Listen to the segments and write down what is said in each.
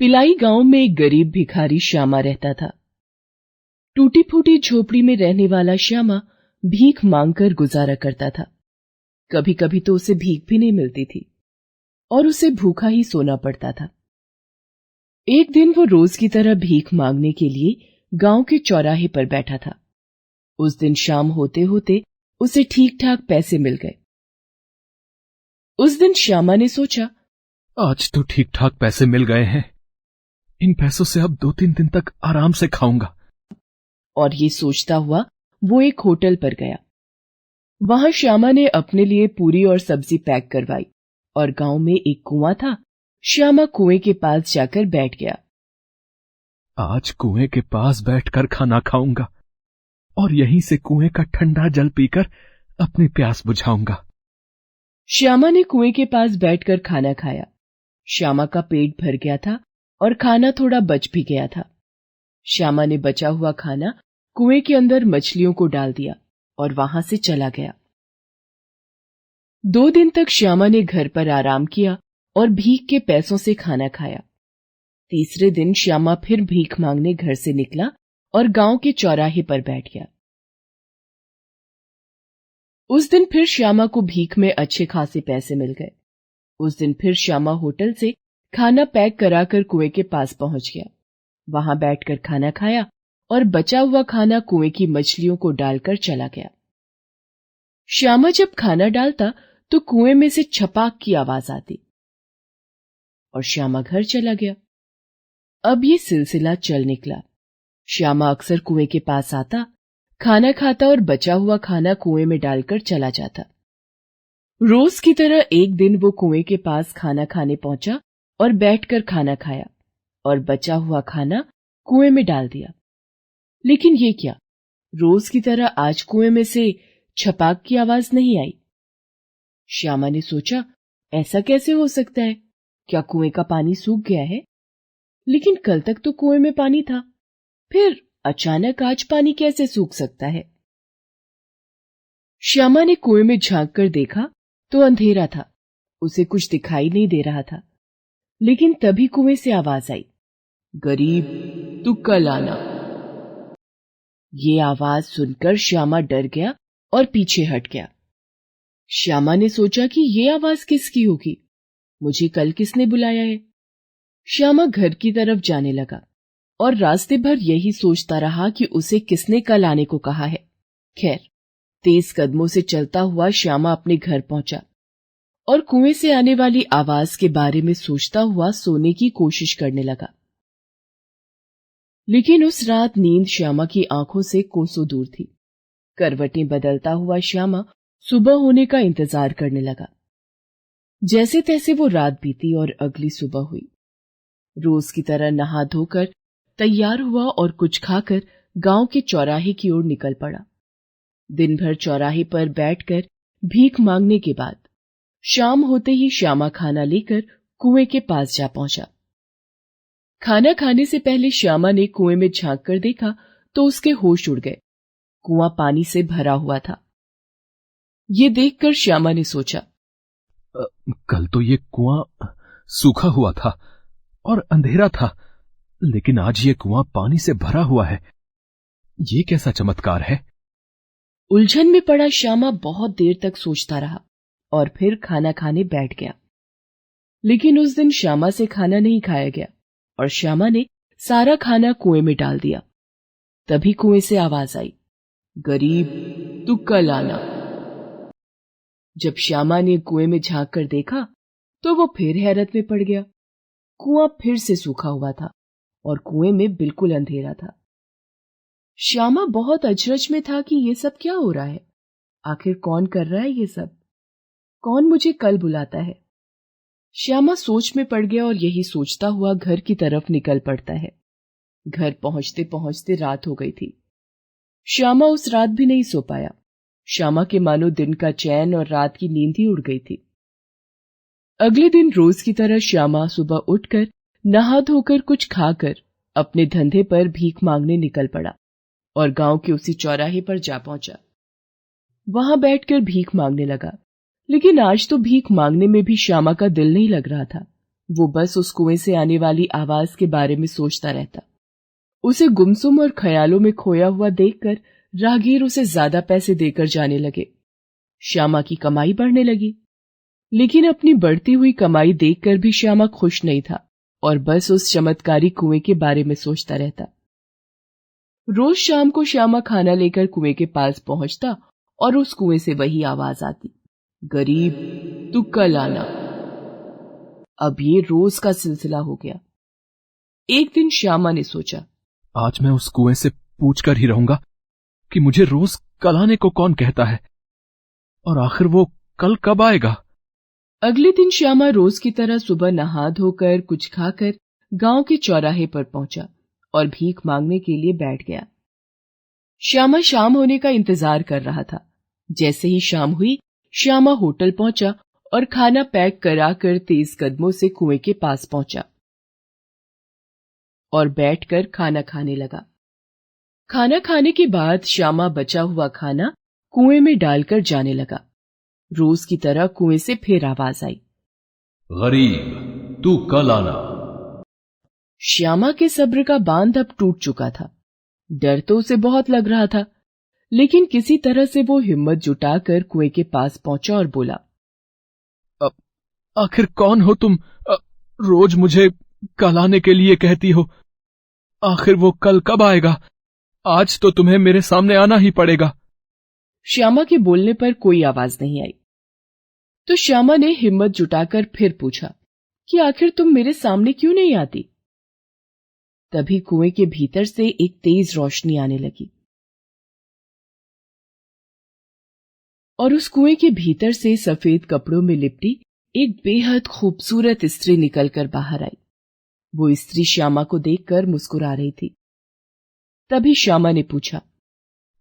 पिलाई गांव में एक गरीब भिखारी श्यामा रहता था। टूटी फूटी झोपड़ी में रहने वाला श्यामा भीख मांगकर गुजारा करता था। कभी कभी तो उसे भीख भी नहीं मिलती थी और उसे भूखा ही सोना पड़ता था। एक दिन वो रोज की तरह भीख मांगने के लिए गांव के चौराहे पर बैठा था। उस दिन शाम होते होते उसे ठीक ठाक पैसे मिल गए। उस दिन श्यामा ने सोचा, आज तो ठीक ठाक पैसे मिल गए हैं। इन पैसों से अब 2-3 दिन तक आराम से खाऊंगा। और ये सोचता हुआ वो एक होटल पर गया। वहां श्यामा ने अपने लिए पूरी और सब्जी पैक करवाई और गांव में एक कुआं था। श्यामा कुएं के पास जाकर बैठ गया। आज कुएं के पास बैठकर खाना खाऊंगा और यहीं से कुएं का ठंडा जल पीकर अपनी प्यास बुझाऊंगा। श्यामा ने कुएं के पास बैठकर खाना खाया। श्यामा का पेट भर गया था और खाना थोड़ा बच भी गया था। श्यामा ने बचा हुआ खाना कुएं के अंदर मछलियों को डाल दिया और वहां से चला गया। 2 दिन तक श्यामा ने घर पर आराम किया और भीख के पैसों से खाना खाया। तीसरे दिन श्यामा फिर भीख मांगने घर से निकला और गांव के चौराहे पर बैठ गया। उस दिन फिर श्यामा को भीख में अच्छे खासे पैसे मिल गए। उस दिन फिर श्यामा होटल से खाना पैक कराकर कुएं के पास पहुंच गया। वहां बैठकर खाना खाया और बचा हुआ खाना कुएं की मछलियों को डालकर चला गया। श्यामा जब खाना डालता तो कुएं में से छपाक की आवाज आती और श्यामा घर चला गया। अब ये सिलसिला चल निकला। श्यामा अक्सर कुएं के पास आता, खाना खाता और बचा हुआ खाना कुएं में डालकर चला जाता। रोज की तरह एक दिन वो कुएं के पास खाना खाने पहुंचा और बैठकर खाना खाया और बचा हुआ खाना कुएं में डाल दिया। लेकिन ये क्या, रोज की तरह आज कुएं में से छपाक की आवाज नहीं आई। श्यामा ने सोचा, ऐसा कैसे हो सकता है? क्या कुएं का पानी सूख गया है? लेकिन कल तक तो कुएं में पानी था, फिर अचानक आज पानी कैसे सूख सकता है? श्यामा ने कुएं में झांक कर देखा तो अंधेरा था, उसे कुछ दिखाई नहीं दे रहा था। लेकिन तभी कुएं से आवाज आई, गरीब तू कल आना। ये आवाज सुनकर श्यामा डर गया और पीछे हट गया। श्यामा ने सोचा कि ये आवाज किसकी होगी, मुझे कल किसने बुलाया है? श्यामा घर की तरफ जाने लगा और रास्ते भर यही सोचता रहा कि उसे किसने कल आने को कहा है। खैर, तेज कदमों से चलता हुआ श्यामा अपने घर पहुंचा और कुएं से आने वाली आवाज के बारे में सोचता हुआ सोने की कोशिश करने लगा। लेकिन उस रात नींद श्यामा की आंखों से कोसों दूर थी। करवटें बदलता हुआ श्यामा सुबह होने का इंतजार करने लगा। जैसे तैसे वो रात बीती और अगली सुबह हुई। रोज की तरह नहा धोकर तैयार हुआ और कुछ खाकर गांव के चौराहे की ओर निकल पड़ा। दिन भर चौराहे पर बैठकर भीख मांगने के बाद शाम होते ही श्यामा खाना लेकर कुएं के पास जा पहुंचा। खाना खाने से पहले श्यामा ने कुएं में झांक कर देखा तो उसके होश उड़ गए। कुआं पानी से भरा हुआ था। ये देखकर श्यामा ने सोचा, कल तो ये कुआं सूखा हुआ था और अंधेरा था, लेकिन आज ये कुआं पानी से भरा हुआ है। ये कैसा चमत्कार है? उलझन में पड़ा श्यामा बहुत देर तक सोचता रहा और फिर खाना खाने बैठ गया। लेकिन उस दिन श्यामा से खाना नहीं खाया गया और श्यामा ने सारा खाना कुएं में डाल दिया। तभी कुएं से आवाज आई, गरीब तू कल आना। जब श्यामा ने कुएं में झांक कर देखा तो वो फिर हैरत में पड़ गया। कुआं फिर से सूखा हुआ था और कुएं में बिल्कुल अंधेरा था। श्यामा बहुत अचरज में था कि ये सब क्या हो रहा है। आखिर कौन कर रहा है ये सब? कौन मुझे कल बुलाता है? श्यामा सोच में पड़ गया और यही सोचता हुआ घर की तरफ निकल पड़ता है। घर पहुंचते पहुंचते रात हो गई थी। श्यामा उस रात भी नहीं सो पाया। श्यामा के मानो दिन का चैन और रात की नींद ही उड़ गई थी। अगले दिन रोज की तरह श्यामा सुबह उठकर नहा धोकर कुछ खाकर अपने धंधे पर भीख मांगने निकल पड़ा और गांव के उसी चौराहे पर जा पहुंचा। वहां बैठकर भीख मांगने लगा। लेकिन आज तो भीख मांगने में भी श्यामा का दिल नहीं लग रहा था। वो बस उस कुएं से आने वाली आवाज के बारे में सोचता रहता। उसे गुमसुम और ख्यालों में खोया हुआ देखकर राहगीर उसे ज्यादा पैसे देकर जाने लगे। श्यामा की कमाई बढ़ने लगी, लेकिन अपनी बढ़ती हुई कमाई देखकर भी श्यामा खुश नहीं था और बस उस चमत्कारी कुएं के बारे में सोचता रहता। रोज शाम को श्यामा खाना लेकर कुएं के पास पहुंचता और उस कुएं से वही आवाज आती, गरीब तू कल आना। अब ये रोज का सिलसिला हो गया। एक दिन श्यामा ने सोचा, आज मैं उस कुएं से पूछ कर ही रहूंगा कि मुझे रोज कल आने को कौन कहता है, और आखिर वो कल कब आएगा। अगले दिन श्यामा रोज की तरह सुबह नहा धोकर कुछ खाकर गांव के चौराहे पर पहुंचा और भीख मांगने के लिए बैठ गया। श्यामा शाम होने का इंतजार कर रहा था। जैसे ही शाम हुई, श्यामा होटल पहुंचा और खाना पैक कराकर तेज कदमों से कुएं के पास पहुंचा और बैठकर खाना खाने लगा। खाना खाने के बाद श्यामा बचा हुआ खाना कुएं में डालकर जाने लगा। रोज की तरह कुएं से फिर आवाज आई, गरीब तू कल आना। श्यामा के सब्र का बांध अब टूट चुका था। डर तो उसे बहुत लग रहा था, लेकिन किसी तरह से वो हिम्मत जुटाकर कुएं के पास पहुंचा और बोला, आखिर कौन हो तुम? रोज मुझे कल आने के लिए कहती हो, आखिर वो कल कब आएगा? आज तो तुम्हें मेरे सामने आना ही पड़ेगा। श्यामा के बोलने पर कोई आवाज नहीं आई, तो श्यामा ने हिम्मत जुटाकर फिर पूछा कि आखिर तुम मेरे सामने क्यों नहीं आती? तभी कुएं के भीतर से एक तेज रोशनी आने लगी और उस कुएं के भीतर से सफेद कपड़ों में लिपटी एक बेहद खूबसूरत स्त्री निकलकर बाहर आई। वो स्त्री श्यामा को देखकर मुस्कुरा रही थी। तभी श्यामा ने पूछा,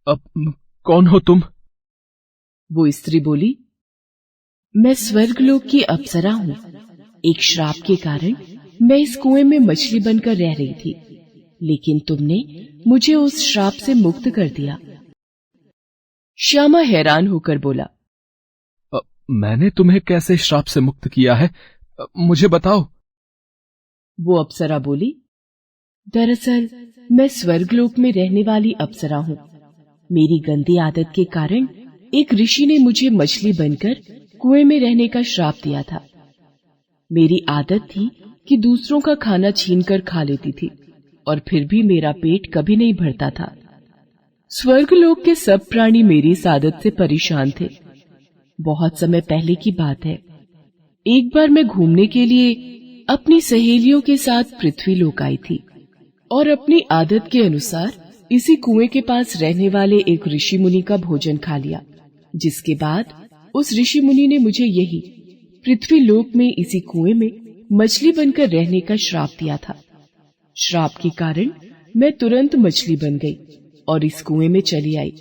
अब कौन हो तुम? वो स्त्री बोली, मैं स्वर्गलोक की अप्सरा हूं। एक श्राप के कारण मैं इस कुएं में मछली बनकर रह रही थी, लेकिन तुमने मुझे उस श्राप से मुक्त कर दिया। श्यामा हैरान होकर बोला, मैंने तुम्हें कैसे श्राप से मुक्त किया है? मुझे बताओ। वो अप्सरा बोली, दरअसल मैं स्वर्गलोक में रहने वाली अप्सरा हूं। मेरी गंदी आदत के कारण एक ऋषि ने मुझे मछली बनकर कुएं में रहने का श्राप दिया था। मेरी आदत थी कि दूसरों का खाना छीनकर खा लेती थी और फिर भी मेरा पेट कभी नहीं भरता था। स्वर्गलोक के सब प्राणी मेरी इस आदत से परेशान थे। बहुत समय पहले की बात है। एक बार मैं घूमने के लिए अपनी सहेलियों के साथ पृथ्वी लोक आई थी और अपनी आदत के अनुसार इसी कुएं के पास रहने वाले एक ऋषि मुनि का भोजन खा लिया, जिसके बाद उस ऋषि मुनि ने मुझे यही पृथ्वी लोक में इसी कुएं में मछली बनकर रहने का श्राप दिया था। श्राप के कारण मैं तुरंत मछली बन गई और इस कुएं में चली आई,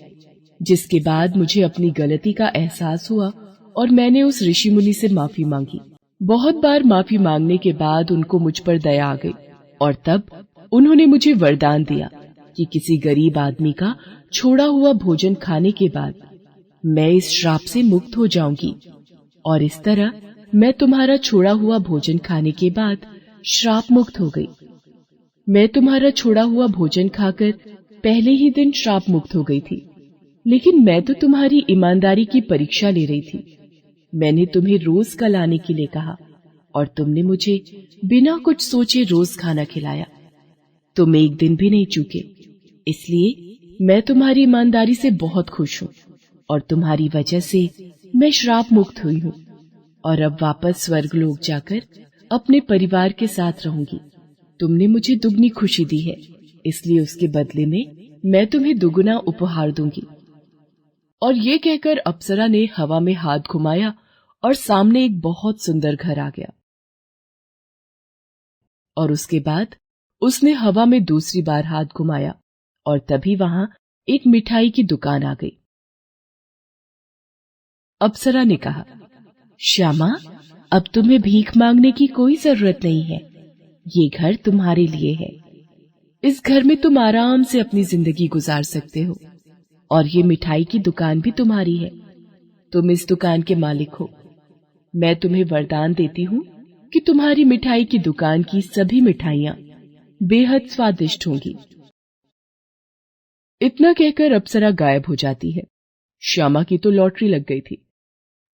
जिसके बाद मुझे अपनी गलती का एहसास हुआ और मैंने उस ऋषि मुनि से माफी मांगी। बहुत बार माफी मांगने के बाद उनको मुझ पर दया आ गई और तब उन्होंने मुझे वरदान दिया कि किसी गरीब आदमी का छोड़ा हुआ भोजन खाने के बाद मैं इस श्राप से मुक्त हो जाऊंगी, और इस तरह मैं तुम्हारा छोड़ा हुआ भोजन खाने के बाद श्राप मुक्त हो गई। मैं तुम्हारा छोड़ा हुआ भोजन खाकर पहले ही दिन श्राप मुक्त हो गई थी, लेकिन मैं तो तुम्हारी ईमानदारी की परीक्षा ले रही थी। मैंने तुम्हें रोज कल आने के लिए कहा और तुमने मुझे बिना कुछ सोचे रोज खाना खिलाया। तुम एक दिन भी नहीं चूके, इसलिए मैं तुम्हारी ईमानदारी से बहुत खुश हूँ और तुम्हारी वजह से मैं श्राप मुक्त हुई हूँ और अब वापस स्वर्गलोक जाकर अपने परिवार के साथ रहूंगी। तुमने मुझे दुगनी खुशी दी है, इसलिए उसके बदले में मैं तुम्हें दुगुना उपहार दूंगी। और ये कहकर अप्सरा ने हवा में हाथ घुमाया और सामने एक बहुत सुंदर घर आ गया। और उसके बाद उसने हवा में दूसरी बार हाथ घुमाया और तभी वहां एक मिठाई की दुकान आ गई। अप्सरा ने कहा, श्यामा, अब तुम्हें भीख मांगने की कोई जरूरत नहीं है। ये घर तुम्हारे लिए है। इस घर में तुम आराम से अपनी जिंदगी गुजार सकते हो और ये मिठाई की दुकान भी तुम्हारी है। तुम इस दुकान के मालिक हो। मैं तुम्हें वरदान देती हूँ कि तुम्हारी मिठाई की दुकान की सभी मिठाइयां बेहद स्वादिष्ट होंगी। इतना कहकर अप्सरा गायब हो जाती है। श्यामा की तो लॉटरी लग गई थी।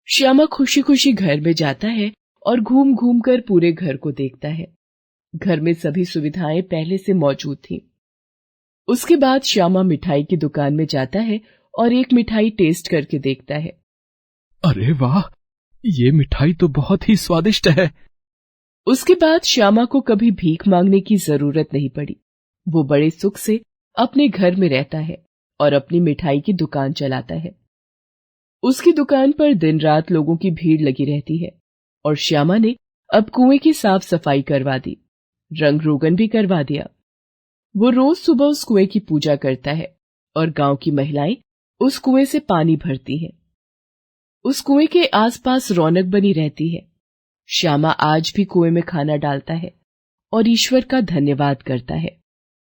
श्यामा खुशी खुशी घर में जाता है और घूम घूम कर पूरे घर को देखता है। घर में सभी सुविधाएं पहले से मौजूद थीं। उसके बाद श्यामा मिठाई की दुकान में जाता है और एक मिठाई टेस्ट करके देखता है। अरे वाह, ये मिठाई तो बहुत ही स्वादिष्ट है। उसके बाद श्यामा को कभी भीख मांगने की जरूरत नहीं पड़ी। वो बड़े सुख से अपने घर में रहता है और अपनी मिठाई की दुकान चलाता है। उसकी दुकान पर दिन रात लोगों की भीड़ लगी रहती है और श्यामा ने अब कुएं की साफ सफाई करवा दी, रंग रोगन भी करवा दिया। वो रोज सुबह उस कुएं की पूजा करता है और गांव की महिलाएं उस कुएं से पानी भरती हैं। उस कुएं के आसपास रौनक बनी रहती है। श्यामा आज भी कुएं में खाना डालता है और ईश्वर का धन्यवाद करता है।